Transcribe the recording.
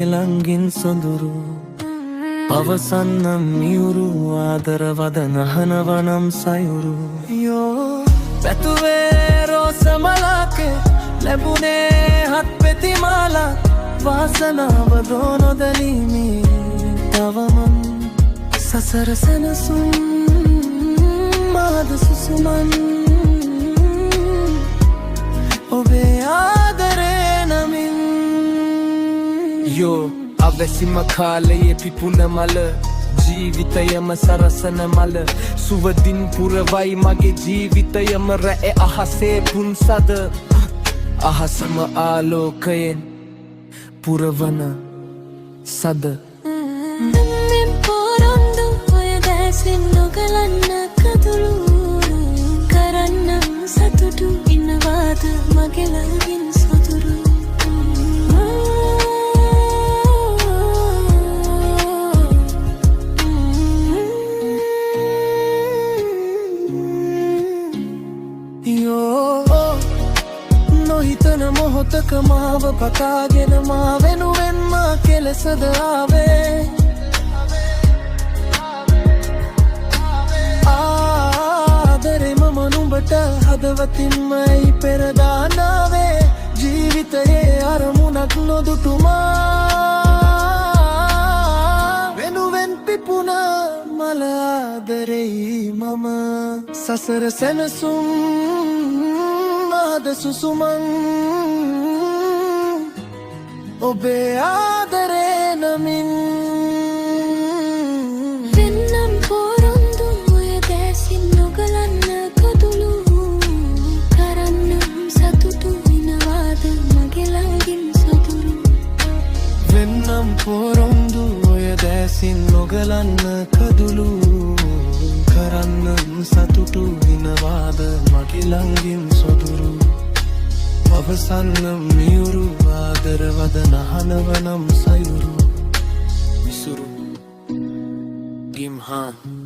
ලංගින් සොඳුරු පවසන්නම් මියුරු ආදරවදන අහනවනම් සයුරු යෝ පැතුවේ රෝසමලක ලැබුණේ හත් පෙතිමාලා වාසනාව දෝනොදලීමි තවමන් සසර සැනසුම් මාද සුසුමන් ඔබේ ආදරේ නමින් යෝ අවැසිම කාලයේ පිපුන මල ජීවිතයම සරසන මල සුවදින් පුරවයි මගේ ජීවිතයම රැ අහසේ පුන්සද අහසම ආලෝකයෙන් පුරවන සද මෙම් පොරොන්දු ඔය දැසින් නොගලන්න කතුළු කරන්නම් සතුටු ඉන්නවාද මගේ ළඟින් සොදුරු නොහිතන මොහොතක මාව පතාගෙන මා වෙනුවෙන් මා කෙලෙසද ආවේ ආදරේ මම නුඹට හදවතින්මයි පෙරදානාවේ ජීවිතයේ අරමුණක් නොදුටුමා වෙනුවෙන් පිපුණ මල ආදරෙයි මම සසර සැනසුම් සුසුමන් ඔබේ ආදරේ නමින් වෙන්නම් පොරොන්දු ඔය දැසින් නොගලන්න කතුළු කරන්නම් සතුටු විනවාද මගේ ළඟින් සතුරු වෙන්නම් පොරොන්දු ඔය දැසින් නොගලන්න කදුළු කරන්නම් සතුටු විනවාද මගේ ළඟින් සොදුරු පවසන්නම් මියුරු ආදරවදන අහනවනම් සයුරු විසුරු ගිම්හාන්